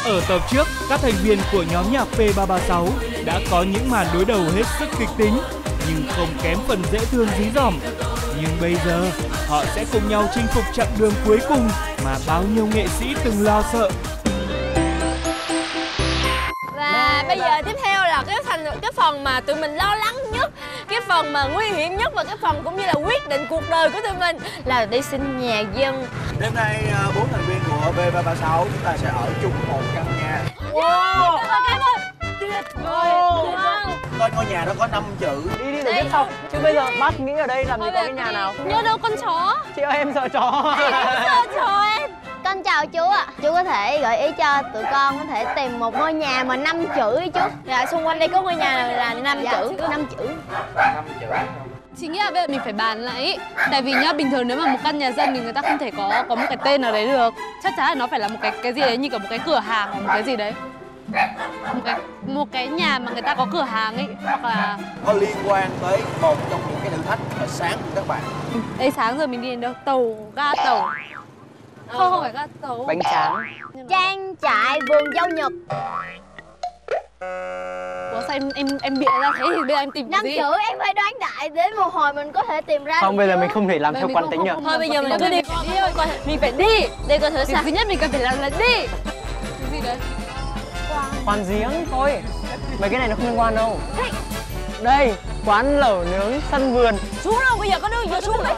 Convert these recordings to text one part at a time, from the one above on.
Ở tập trước, các thành viên của nhóm nhạc P336 đã có những màn đối đầu hết sức kịch tính, nhưng không kém phần dễ thương dí dỏm. Nhưng bây giờ, họ sẽ cùng nhau chinh phục chặng đường cuối cùng mà bao nhiêu nghệ sĩ từng lo sợ. Và bây giờ tiếp theo là cái phần mà tụi mình lo lắng nhất, cái phần mà nguy hiểm nhất và cái phần cũng như là quyết định cuộc đời của tụi mình là đi xin nhà dân. Đêm nay 4 thành viên của P336 chúng ta sẽ ở chung một căn nhà. Wow! Cảm ơn. Tuyệt vời. Coi ngôi nhà nó có 5 chữ. Đi rồi tiếp sau. Chứ bây giờ bác nghĩ ở đây làm gì có cái nhà nào. Nhớ đâu con chó. Chị ơi em sợ chó. Em sợ chó em. Con chào chú ạ. Chú có thể gợi ý cho tụi con có thể tìm một ngôi nhà mà 5 chữ ý chú. Dạ, xung quanh đây có ngôi nhà nào là 5 chữ. 5 chữ. 5 chữ. Chị nghĩ là bây giờ mình phải bàn lại ý. Tại vì nhá, bình thường nếu mà một căn nhà dân thì người ta không thể có một cái tên nào đấy được. Chắc chắn là nó phải là một cái gì đấy như kiểu một cái cửa hàng hoặc một cái gì đấy. Một cái nhà mà người ta có cửa hàng ấy, hoặc là có liên quan tới một trong những cái thử thách ở sáng của các bạn. Ê, sáng giờ mình đi đến đâu? Tàu, ga tàu. Không phải ga tàu. Bánh tráng. Trang trại vườn dâu Nhật. Ủa sao em bịa ra thế thì bây giờ em tìm 5 gì? chữ em phải đoán đại đến một hồi mình có thể tìm ra. Không, bây giờ mình không thể làm theo quán tính được. Thôi bây giờ mình cứ đi thôi, mình phải đi. Đây coi thử sao. Thứ nhất mình cần phải làm là đi. Cái gì đấy? Quán giếng thôi. Mấy cái này nó không liên quan đâu. Đây, quán lẩu nướng sân vườn. Xuống đâu, bây giờ có đưa vô xuống rồi.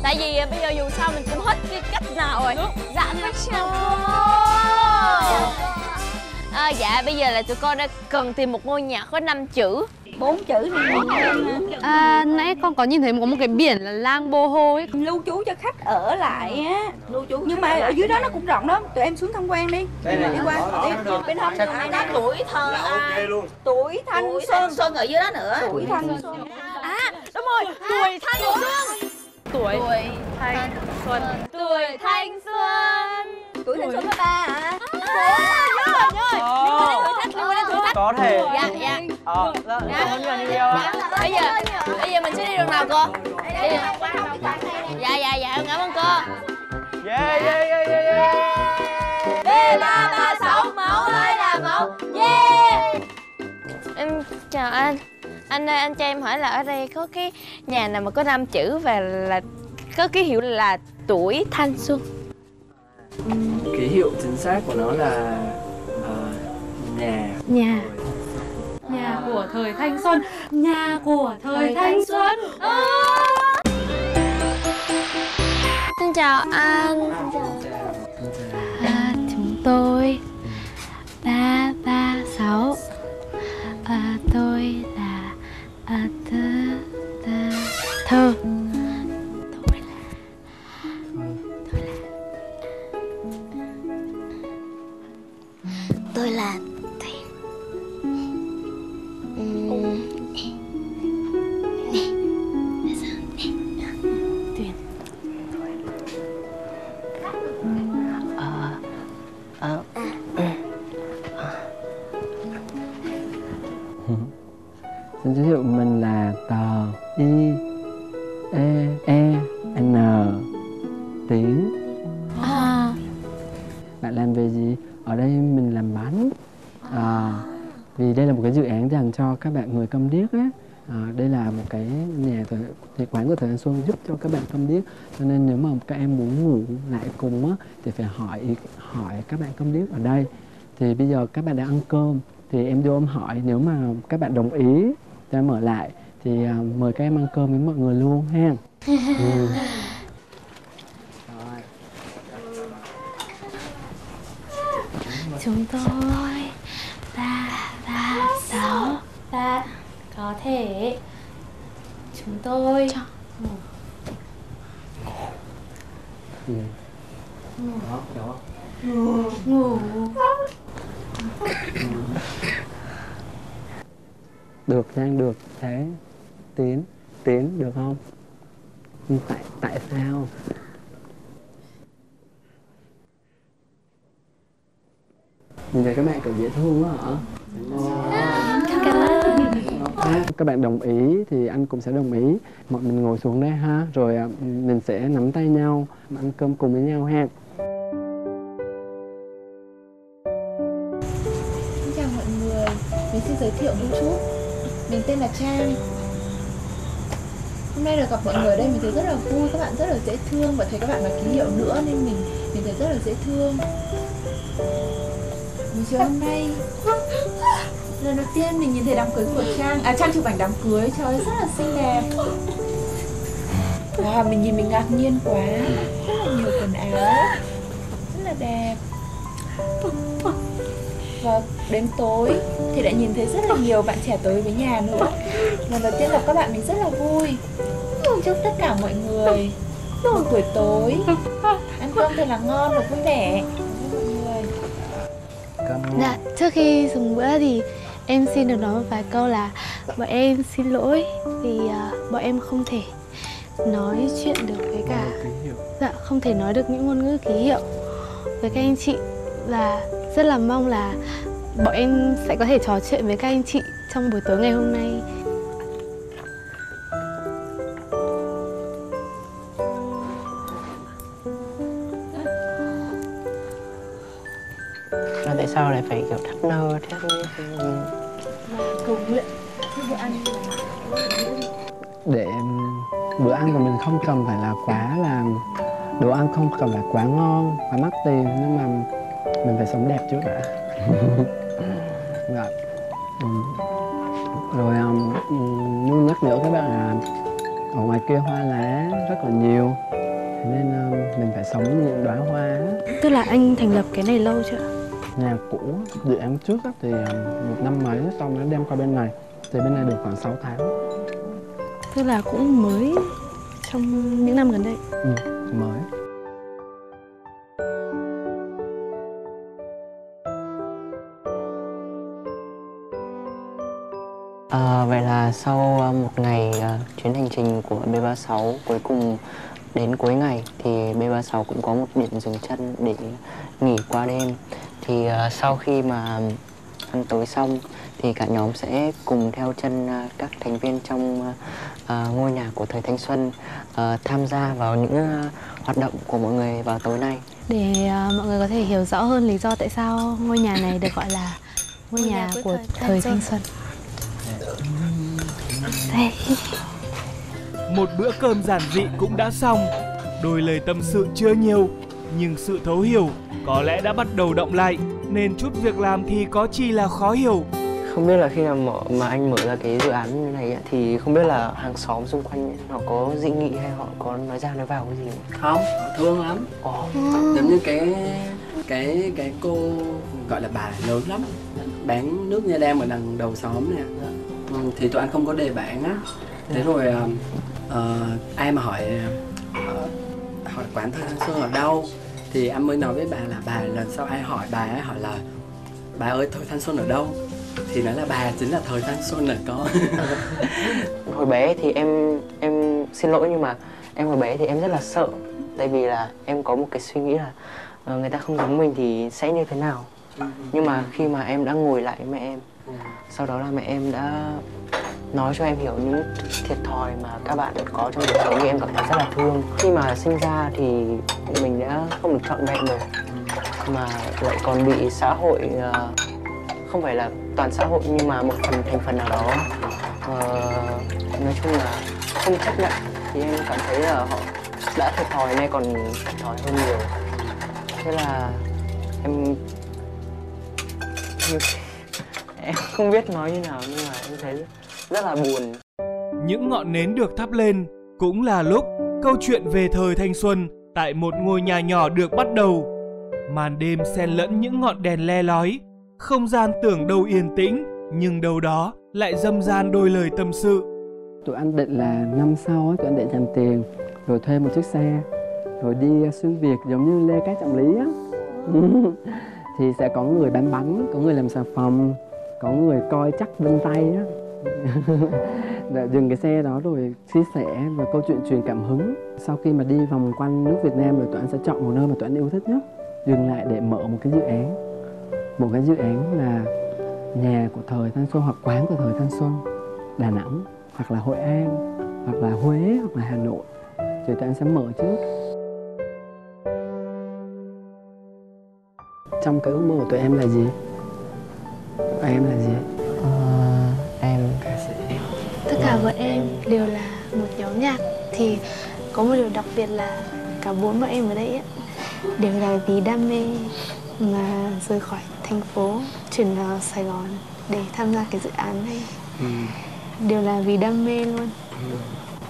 Tại vì bây giờ dù sao mình cũng hết cái cách nào rồi. Dạ cách nào. Dạ bây giờ là tụi con đã cần tìm một ngôi nhà có 5 chữ. 4 chữ này. Nãy con có nhìn thấy có một cái biển là Lang Bô Hô ấy. Lưu trú cho khách ở lại á. Lưu trú. Nhưng mà ở dưới đó nó cũng rộng lắm. Tụi em xuống tham quan đi. Đi qua. Đi bên hông đường này nè. Tuổi thơ Tuổi thanh xuân ở dưới đó nữa. Tuổi thanh xuân. À đúng rồi, tuổi thanh xuân. Tuổi thanh xuân. Tuổi thanh xuân. Tuổi thanh xuân thứ 3 hả? Có thể. Dạ dạ. Cảm ơn nhiều ạ. Bây giờ mình sẽ đi đường nào cô? Dạ cảm ơn cô. Yeah, yeah, yeah, yeah, yeah. P336 mẫu ơi là mẫu. Yeah. Em chào anh. Anh ơi, anh cho em hỏi là ở đây có cái nhà nào mà có 5 chữ và là có ký hiệu là tuổi thanh xuân. Ký hiệu chính xác của nó là Nhà của thời thanh xuân. Nhà của thời thanh xuân. Xin chào anh. Chúng tôi 336. Tôi là thơ. Tôi là Xin giới thiệu mình là Tờ I E E N Tiến. Bạn làm về gì? Ở đây mình làm bánh. Vì đây là một cái dự án dành cho các bạn người câm điếc á. Đây là một cái quán của Thời Thanh Xuân giúp cho các bạn câm điếc. Cho nên nếu mà các em muốn ngủ lại cùng á thì phải hỏi các bạn câm điếc ở đây. Thì bây giờ các bạn đã ăn cơm thì em vô em hỏi, nếu mà các bạn đồng ý cho em ở lại thì mời các em ăn cơm với mọi người luôn ha. Chúng tôi 336. Có thể chúng tôi ngủ. Được Giang, được. Thế Tiến được không? Tại sao? Nhìn thấy các bạn kiểu dễ thương quá hả? Các bạn đồng ý thì anh cũng sẽ đồng ý. Mọi mình ngồi xuống đây ha, rồi mình sẽ nắm tay nhau, ăn cơm cùng với nhau ha. Mình xin giới thiệu một chút. Mình tên là Trang. Hôm nay được gặp mọi người ở đây mình thấy rất là vui, các bạn rất là dễ thương và thấy các bạn nói ký hiệu nữa nên mình thấy rất là dễ thương. Buổi chiều hôm nay lần đầu tiên mình nhìn thấy đám cưới của Trang, Trang chụp ảnh đám cưới, trời ơi, rất là xinh đẹp. Wow, mình nhìn mình ngạc nhiên quá, rất là nhiều quần áo, rất là đẹp. Và đến tối thì lại nhìn thấy rất là nhiều bạn trẻ tới với nhà nữa. Lần đầu tiên gặp các bạn mình rất là vui. Chúc tất cả mọi người một buổi tối ăn cơm thật là ngon và vui vẻ. Dạ, trước khi dùng bữa thì em xin được nói một vài câu là bọn em xin lỗi vì bọn em không thể nói chuyện được với cả, dạ, không thể nói được những ngôn ngữ ký hiệu với các anh chị, và rất là mong là bọn em sẽ có thể trò chuyện với các anh chị trong buổi tối ngày hôm nay. Tại sao lại phải kiểu thắt nơ thế? Cầu nguyện bữa ăn Để bữa ăn của mình không cần phải là quá là, đồ ăn không cần phải quá ngon, quá mắc tiền, nhưng mà mình phải sống đẹp trước đã. Rồi luôn nhắc nhở các bạn là ở ngoài kia hoa lá rất là nhiều, nên mình phải sống như những đóa hoa. Tức là anh thành lập cái này lâu chưa? Nhà cũ, dự án trước thì 1 năm mấy, xong nó đem qua bên này, thì bên này được khoảng 6 tháng. Tức là cũng mới trong những năm gần đây. Mới. Vậy là sau một ngày chuyến hành trình của B36 cuối cùng đến cuối ngày thì B36 cũng có một điểm dừng chân để nghỉ qua đêm. Thì sau khi mà ăn tối xong thì cả nhóm sẽ cùng theo chân các thành viên trong ngôi nhà của thời thanh xuân tham gia vào những hoạt động của mọi người vào tối nay. Để mọi người có thể hiểu rõ hơn lý do tại sao ngôi nhà này được gọi là ngôi nhà của thời thanh xuân. Đây. Một bữa cơm giản dị cũng đã xong. Đôi lời tâm sự chưa nhiều, nhưng sự thấu hiểu có lẽ đã bắt đầu động lại, nên chút việc làm thì có chi là khó hiểu. Không biết là khi nào mà anh mở ra cái dự án như này thì không biết là hàng xóm xung quanh họ có dị nghị hay họ có nói ra nói vào cái gì không? Không, họ thương lắm. Giống như cái cô gọi là bà lớn lắm, bán nước nha đam ở đằng đầu xóm nè. Thì tụi anh không có đề bản á. Thế rồi ai mà hỏi quán Thời Thanh Xuân ở đâu thì anh mới nói với bà là bà lần sau ai hỏi bà ấy hỏi là bà ơi Thời Thanh Xuân ở đâu, thì nói là bà chính là Thời Thanh Xuân ở có. Hồi bé thì em xin lỗi, nhưng mà em hồi bé thì em rất là sợ, tại vì là em có một cái suy nghĩ là người ta không giống mình thì sẽ như thế nào. Nhưng mà khi mà em đã ngồi lại với mẹ em, sau đó là mẹ em đã nói cho em hiểu những thiệt thòi mà các bạn có trong cuộc sống, thì em cảm thấy rất là thương. Khi mà sinh ra thì mình đã không được trọn vẹn rồi, mà lại còn bị xã hội, không phải là toàn xã hội nhưng mà một thành phần nào đó nói chung là không chấp nhận, thì em cảm thấy là họ đã thiệt thòi nay còn thiệt thòi hơn nhiều. Thế là em không biết nói như nào, nhưng mà em thấy rất là buồn. Những ngọn nến được thắp lên cũng là lúc câu chuyện về thời thanh xuân tại một ngôi nhà nhỏ được bắt đầu. Màn đêm xen lẫn những ngọn đèn le lói, không gian tưởng đâu yên tĩnh nhưng đâu đó lại râm ran đôi lời tâm sự. Tụi anh định là năm sau tụi anh định dành tiền rồi thuê một chiếc xe rồi đi xuyên Việt giống như Lê Cát Trọng Lý á. Thì sẽ có người bán bánh, có người làm xà phòng, có người coi chắc vân tay á. Dừng cái xe đó rồi chia sẻ và câu chuyện truyền cảm hứng. Sau khi mà đi vòng quanh nước Việt Nam rồi tụi anh sẽ chọn một nơi mà tụi anh yêu thích nhất, dừng lại để mở một cái dự án. Một cái dự án là nhà của thời thanh xuân hoặc quán của thời thanh xuân, Đà Nẵng hoặc là Hội An hoặc là Huế hoặc là Hà Nội, thì tụi anh sẽ mở trước. Trong cái ước mơ của tụi em là gì? Tụi em là gì? bọn em đều là một nhóm nhạc. Thì có một điều đặc biệt là cả bốn bọn em ở đây ấy, đều là vì đam mê mà rời khỏi thành phố chuyển vào Sài Gòn để tham gia cái dự án này. Đều là vì đam mê luôn.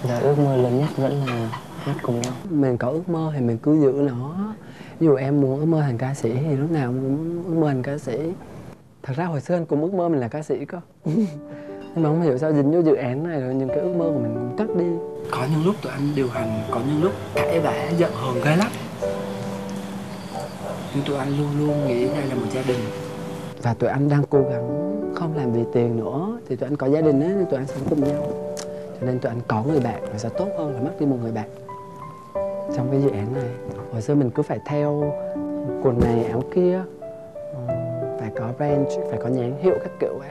Giờ ước mơ lớn nhất vẫn là hát cùng nhau. Mình có ước mơ thì mình cứ giữ nó. Ví dụ em muốn ước mơ thành ca sĩ thì lúc nào muốn ước mơ thành ca sĩ. Thật ra hồi xưa anh cũng ước mơ mình là ca sĩ cơ. Nhưng mà không hiểu sao dính vô dự án này rồi những cái ước mơ của mình cũng cắt đi. Có những lúc tụi anh điều hành, có những lúc cãi vã giận hờn gai lắm. Nhưng tụi anh luôn luôn nghĩ đây là một gia đình. Và tụi anh đang cố gắng không làm vì tiền nữa. Thì tụi anh có gia đình ấy, thì tụi anh sống cùng nhau. Cho nên tụi anh có người bạn nó sẽ tốt hơn là mất đi một người bạn trong cái dự án này. Hồi xưa mình cứ phải theo quần này áo kia, phải có brand, phải có nhãn hiệu các kiểu ấy.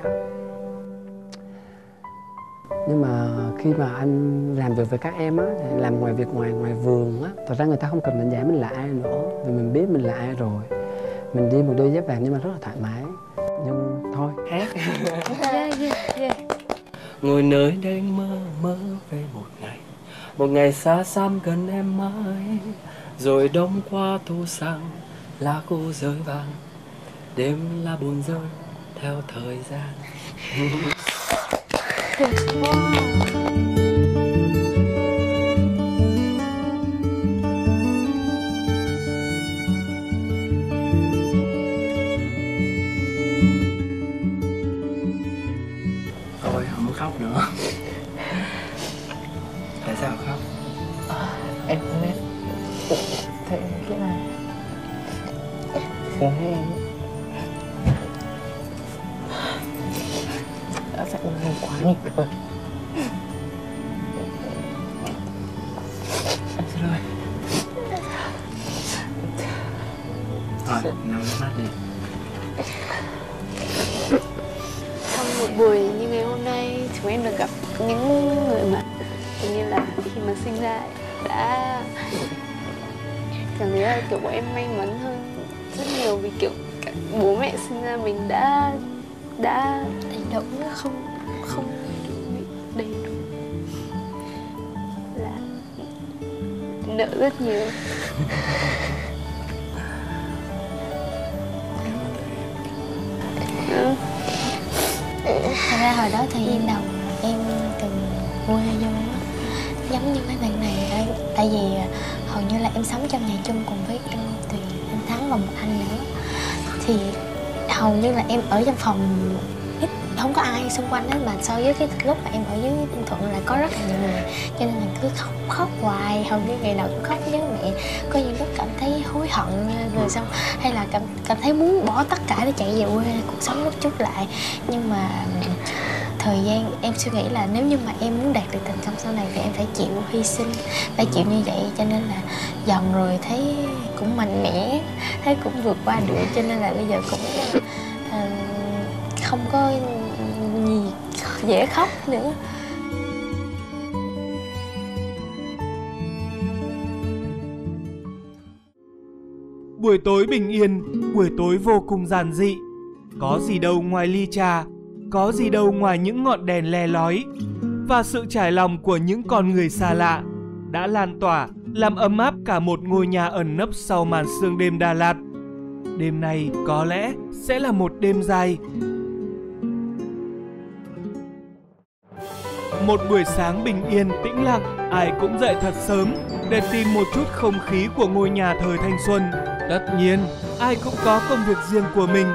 Nhưng mà khi mà anh làm việc với các em á, làm ngoài việc ngoài vườn á, thật ra người ta không cần đánh giá mình là ai nữa, vì mình biết mình là ai rồi. Mình đi một đôi dép vàng nhưng mà rất là thoải mái. Nhưng thôi, hát. Ngồi nơi đây mơ về một ngày xa xăm gần em mãi. Rồi đông qua thu sang, lá khô rơi vàng, đêm là buồn rơi theo thời gian. Thôi không có khóc nữa. Tại sao khóc? Em không biết. Thế cái này uống hết em. Đã phải uống nhiều quá nhỉ. Em xin lỗi. Rồi, nằm nước mắt đi. Trong một buổi như ngày hôm nay, chúng em được gặp những người mà tự nhiên là khi mà sinh ra đã cảm thấy là kiểu bọn em may mắn hơn rất nhiều, vì kiểu bố mẹ sinh ra mình đã đầy đủ, không bị đầy đủ, là nợ rất nhiều. Thật ra hồi đó thời gian đầu em từng quê vô giống như mấy bạn này đây, tại vì hầu như là em sống trong nhà chung cùng với anh Tuyền, anh Thắng và một anh nữa, thì hầu như là em ở trong phòng ít, không có ai xung quanh hết, mà so với cái lúc mà em ở dưới Ninh Thuận là có rất là nhiều người, cho nên là cứ khóc hoài, hầu như ngày nào cũng khóc với mẹ. Có những lúc cảm thấy hối hận rồi xong, hay là cảm thấy muốn bỏ tất cả để chạy về quê cuộc sống lúc chút lại. Nhưng mà thời gian em suy nghĩ là nếu như mà em muốn đạt được thành công sau này thì em phải chịu hy sinh, phải chịu như vậy, cho nên là dần rồi thấy cũng mạnh mẽ, thấy cũng vượt qua được, cho nên là bây giờ cũng không có gì dễ khóc nữa. Buổi tối bình yên, buổi tối vô cùng giản dị. Có gì đâu ngoài ly trà, có gì đâu ngoài những ngọn đèn le lói. Và sự trải lòng của những con người xa lạ đã lan tỏa, làm ấm áp cả một ngôi nhà ẩn nấp sau màn sương đêm Đà Lạt. Đêm này có lẽ sẽ là một đêm dài. Một buổi sáng bình yên, tĩnh lặng, ai cũng dậy thật sớm để tìm một chút không khí của ngôi nhà thời thanh xuân. Tất nhiên, ai cũng có công việc riêng của mình.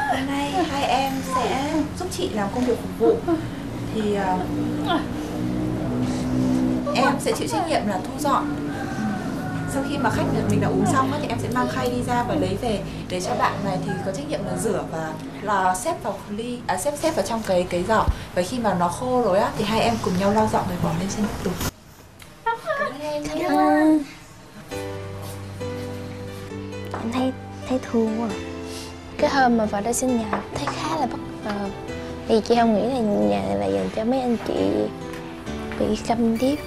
Hôm nay hai em sẽ giúp chị làm công việc phục vụ. Thì em sẽ chịu trách nhiệm là thu dọn. Sau khi mà khách mình đã uống xong thì em sẽ mang khay đi ra và lấy về để cho bạn này thì có trách nhiệm là rửa và là xếp vào ly, xếp vào trong cái giỏ. Và khi mà nó khô rồi á thì hai em cùng nhau lau dọn rồi bỏ lên trên tủ. Cảm ơn. Em thấy thương quá. Cái hôm mà vào đây xin nhà thấy khá là bất ngờ. Vì chị không nghĩ là nhà này là dành cho mấy anh chị bị câm điếc.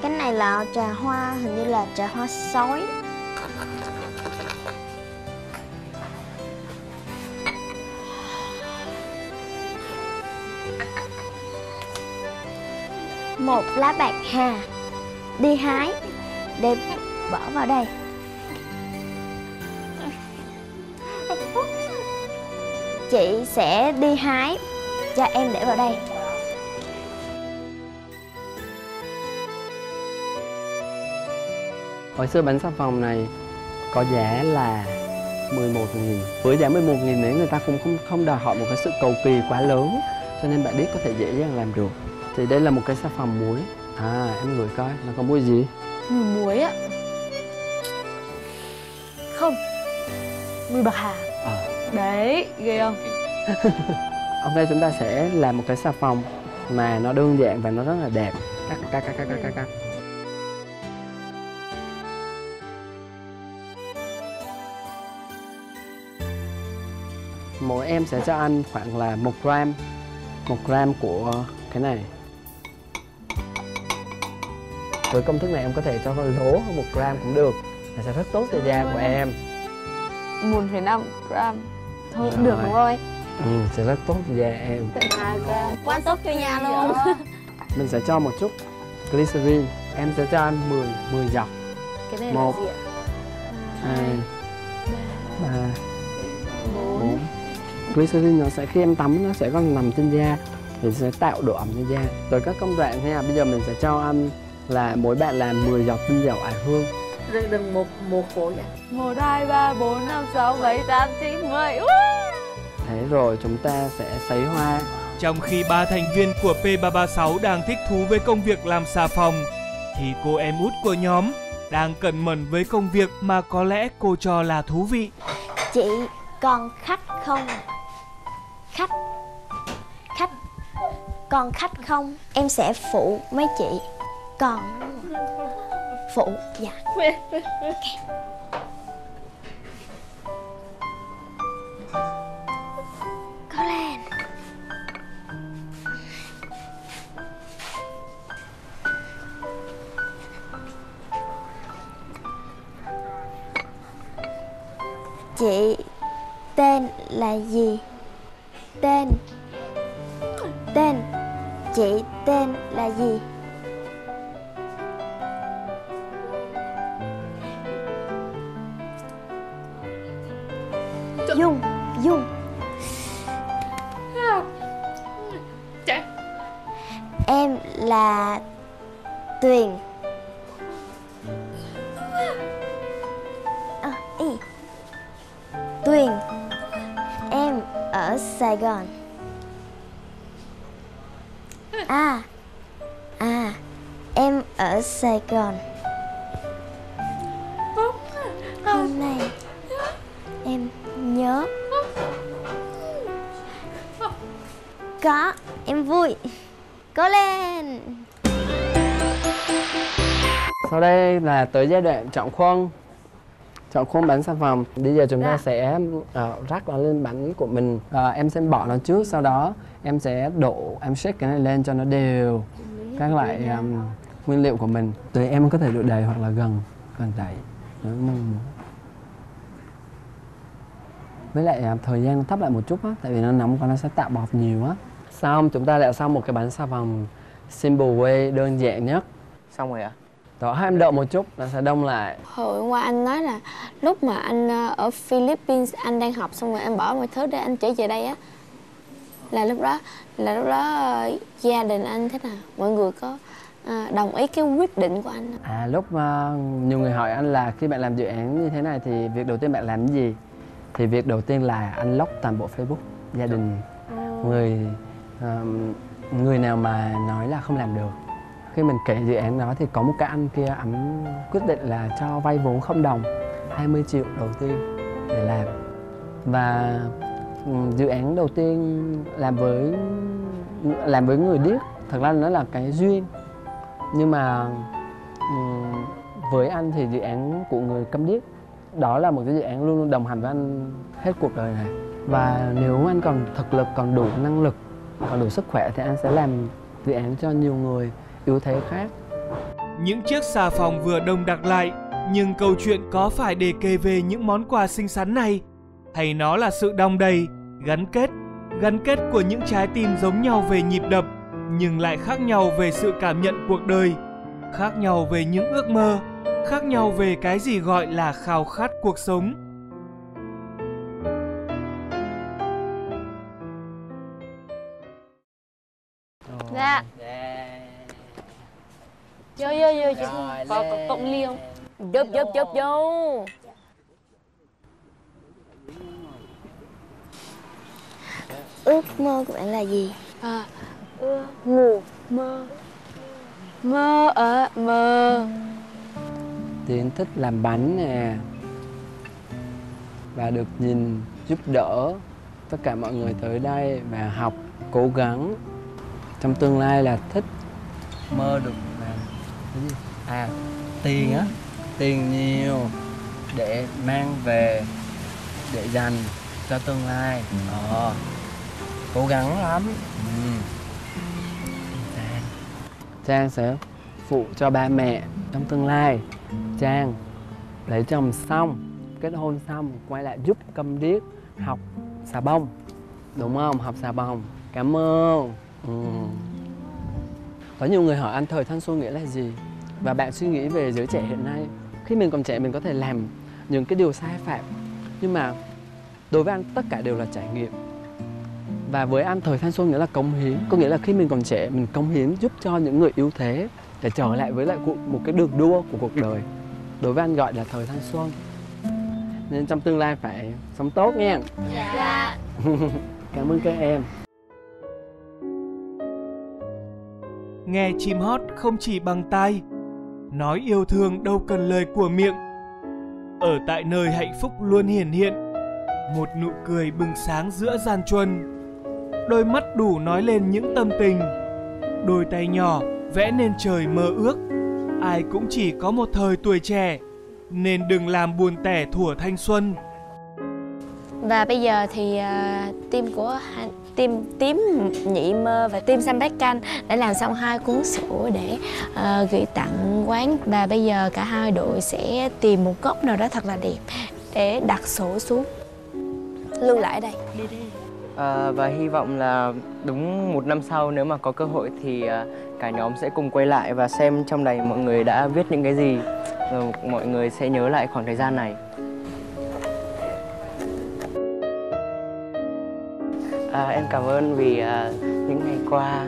Cái này là trà hoa, hình như là trà hoa sói. Một lá bạc hà, đi hái để bỏ vào đây. Chị sẽ đi hái cho em để vào đây. Hồi xưa bánh xà phòng này có giá là 11.000. Với giá 11.000 đấy người ta cũng không đòi hỏi một cái sự cầu kỳ quá lớn, cho nên bạn Điếc có thể dễ dàng làm được. Thì đây là một cái xà phòng muối. À, em ngửi coi, nó có mùi gì? Mùi muối á. Không, mùi bạc hà. Đấy, ghê không? Hôm nay chúng ta sẽ làm một cái xà phòng mà nó đơn giản và nó rất là đẹp. Cắt. Mỗi em sẽ cho anh khoảng là 1 gram. 1 gram của cái này. Với công thức này em có thể cho con lố hơn 1 gram cũng được. Nó sẽ rất tốt cho da của em. 1,5 gram. Thôi cũng được đúng không? Sẽ rất tốt cho da em. 2 gram. Quá tốt cho da luôn. Mình sẽ cho một chút glycerin. Em sẽ cho anh 10 giọt. Cái này 1, là gì ạ? 2, 3, 4. Glycerin nó sẽ khi em tắm nó sẽ còn nằm trên da thì sẽ tạo độ ẩm cho da. Rồi các công đoạn nha, bây giờ mình sẽ cho anh là mỗi bạn làm 10 giọt tinh dầu ải hương. Đừng một khổ vậy. 1, 2, 3, 4, 5, 6, 7, 8, 9, 10. Thế rồi chúng ta sẽ sấy hoa. Trong khi 3 thành viên của P336 đang thích thú với công việc làm xà phòng, thì cô em út của nhóm đang cẩn mẩn với công việc mà có lẽ cô cho là thú vị. Chị còn khách không? Khách còn khách không? Em sẽ phụ mấy chị. Còn phụ, dạ. Cố lên. Chị tên là gì? Tên chị tên là gì? Dung. Em là Tuyền. Tuyền. Em ở Sài Gòn. Em ở Sài Gòn. Hôm nay em nhớ. Có, em vui. Cố lên. Sau đây là tới giai đoạn chọn khuôn. Chọn khuôn bánh xà phòng. Bây giờ chúng ta sẽ rắc nó lên bánh của mình. Em sẽ bỏ nó trước, sau đó em sẽ đổ, em shake cái này lên cho nó đều các loại nguyên liệu của mình. Tùy em có thể đổ đầy hoặc là gần đẩy. Với lại thời gian nó thấp lại một chút á, tại vì nó nóng quá nó sẽ tạo bọt nhiều á. Xong chúng ta đã xong một cái bánh xà phòng simple way, đơn giản nhất. Xong rồi ạ? Đó, em đợi một chút, nó sẽ đông lại. Hồi hôm qua anh nói là lúc mà anh ở Philippines anh đang học xong rồi anh bỏ mọi thứ để anh trở về đây á, là lúc đó gia đình anh thế nào? Mọi người có đồng ý cái quyết định của anh không? Lúc nhiều người hỏi anh là khi bạn làm dự án như thế này thì việc đầu tiên bạn làm cái gì? Thì việc đầu tiên là anh lock toàn bộ Facebook gia đình, người nào mà nói là không làm được. Khi mình kể dự án đó thì có một cái anh kia, ảnh quyết định là cho vay vốn không đồng 20 triệu đầu tiên để làm. Và dự án đầu tiên làm với người điếc, thật ra nó là cái duyên. Nhưng mà với anh thì dự án của người câm điếc đó là một cái dự án luôn luôn đồng hành với anh hết cuộc đời này. Và nếu anh còn thực lực, còn đủ năng lực, còn đủ sức khỏe thì anh sẽ làm dự án cho nhiều người yếu thế khác. Những chiếc xà phòng vừa đông đặc lại, nhưng câu chuyện có phải để kể về những món quà xinh xắn này, hay nó là sự đong đầy, gắn kết của những trái tim giống nhau về nhịp đập, nhưng lại khác nhau về sự cảm nhận cuộc đời, khác nhau về những ước mơ, khác nhau về cái gì gọi là khao khát cuộc sống. Dạ. Vô chị có cộng ly không? Vô. Ước mơ của bạn là gì? Ngủ, mơ. Mơ. Tiến thích làm bánh nè, và được nhìn, giúp đỡ tất cả mọi người tới đây và học, cố gắng. Trong tương lai là thích mơ được làm cái gì? Tiền á, tiền nhiều để mang về, để dành cho tương lai. Cố gắng lắm. Trang sẽ phụ cho ba mẹ trong tương lai. Trang lấy chồng xong, kết hôn xong, quay lại giúp câm điếc học xà bông. Đúng không? Học xà bông. Cảm ơn. Có nhiều người hỏi anh thời thanh xuân nghĩa là gì? Và bạn suy nghĩ về giới trẻ hiện nay. Khi mình còn trẻ mình có thể làm những cái điều sai phạm, nhưng mà đối với anh tất cả đều là trải nghiệm. Và với anh thời thanh xuân nghĩa là cống hiến. Có nghĩa là khi mình còn trẻ mình cống hiến giúp cho những người yếu thế để trở lại với lại một cái đường đua của cuộc đời. Đối với anh gọi là thời thanh xuân. Nên trong tương lai phải sống tốt nha. Dạ. Cảm ơn các em. Nghe chim hót không chỉ bằng tai, nói yêu thương đâu cần lời của miệng. Ở tại nơi hạnh phúc luôn hiển hiện, một nụ cười bừng sáng giữa gian truân. Đôi mắt đủ nói lên những tâm tình, đôi tay nhỏ vẽ nên trời mơ ước. Ai cũng chỉ có một thời tuổi trẻ, nên đừng làm buồn tẻ thuở thanh xuân. Và bây giờ thì team của team Nhị Mơ và team Xanh Bát Canh đã làm xong 2 cuốn sổ để gửi tặng quán. Và bây giờ cả hai đội sẽ tìm một góc nào đó thật là đẹp để đặt sổ xuống, lưu lại ở đây. Và hy vọng là đúng 1 năm sau nếu mà có cơ hội thì cả nhóm sẽ cùng quay lại và xem trong này mọi người đã viết những cái gì, rồi mọi người sẽ nhớ lại khoảng thời gian này. Em cảm ơn vì những ngày qua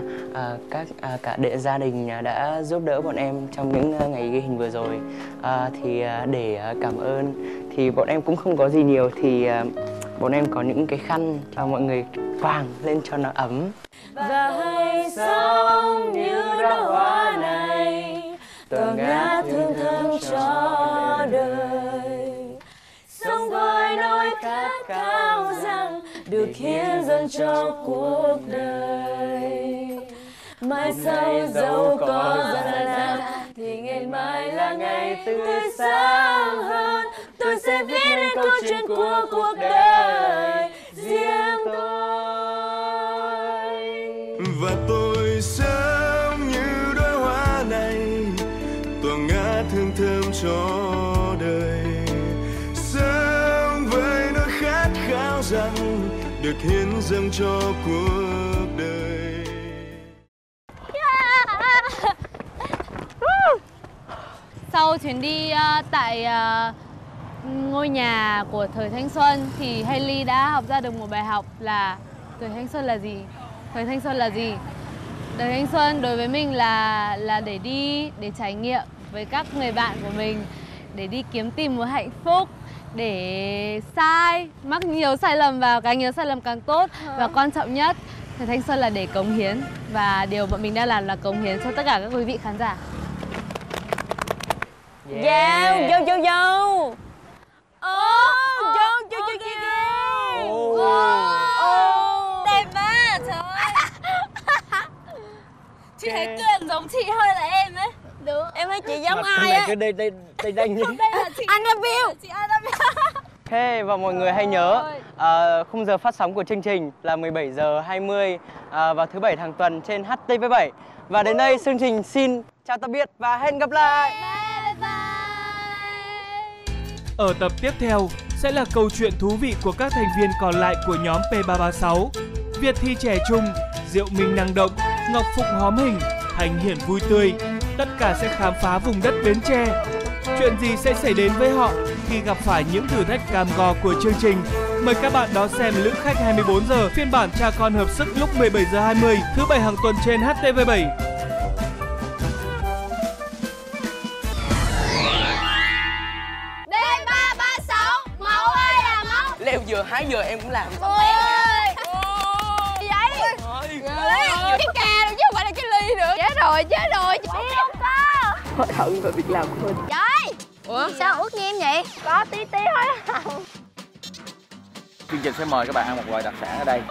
cả gia đình đã giúp đỡ bọn em trong những ngày ghi hình vừa rồi. Để cảm ơn thì bọn em cũng không có gì nhiều, thì bọn em có những cái khăn cho mọi người quàng lên cho nó ấm. Và hãy sống như đóa hoa này, tỏa ngát hương thơm cho đời. Sống với nỗi khát khao rằng được hiến dâng cho cuộc đời. Mai sau dẫu có gian nan thì ngày mai là ngày tươi sáng hơn. Tôi sẽ viết nên câu chuyện của cuộc đời riêng tôi. Và tôi sống như đóa hoa này, tỏa ngát hương thơm cho đời. Sống với nỗi khát khao rằng được hiến dâng cho cuộc đời. Sau chuyến đi tại ngôi nhà của thời thanh xuân thì Hailey đã học ra được một bài học là thời thanh xuân là gì? Thời thanh xuân là gì? Thời thanh xuân đối với mình là để đi, để trải nghiệm với các người bạn của mình, để đi kiếm tìm một hạnh phúc, để sai, mắc nhiều sai lầm vào, càng nhiều sai lầm càng tốt. Và quan trọng nhất thì thanh xuân là để cống hiến. Và điều bọn mình đang làm là cống hiến cho tất cả các quý vị khán giả. Yeah, vô. Đẹp quá, trời ơi. Chị thấy Tuyền giống chị hơn là em ấy. Đúng. Em thấy chị giống ai á? Đây đánh Đây là chị Annabelle. Chị Annabelle. Ok, và mọi người hãy nhớ khung giờ phát sóng của chương trình là 17 giờ 20 vào thứ Bảy hàng tuần trên HTV7. Và đến đây chương trình xin chào tạm biệt và hẹn gặp lại. Ở tập tiếp theo sẽ là câu chuyện thú vị của các thành viên còn lại của nhóm P336. Việt Thi trẻ trung, Diệu Minh năng động, Ngọc Phụng hóm hình, Thành Hiển vui tươi. Tất cả sẽ khám phá vùng đất Bến Tre. Chuyện gì sẽ xảy đến với họ khi gặp phải những thử thách cam go của chương trình? Mời các bạn đón xem Lữ khách 24 giờ phiên bản cha con hợp sức lúc 17 giờ 20 thứ Bảy hàng tuần trên HTV7. D336, mẫu ơi là mẫu. Leo dừa hái dừa em cũng làm. Ôi ơi. Vậy? Lấy cái cà rồi chứ không phải là cái ly nữa. Chết rồi. Biết không có. Hối hận về việc làm của mình. Trời. Ủa sao ướt nhem vậy? Có tí hối hận. Chương trình sẽ mời các bạn ăn một loại đặc sản ở đây.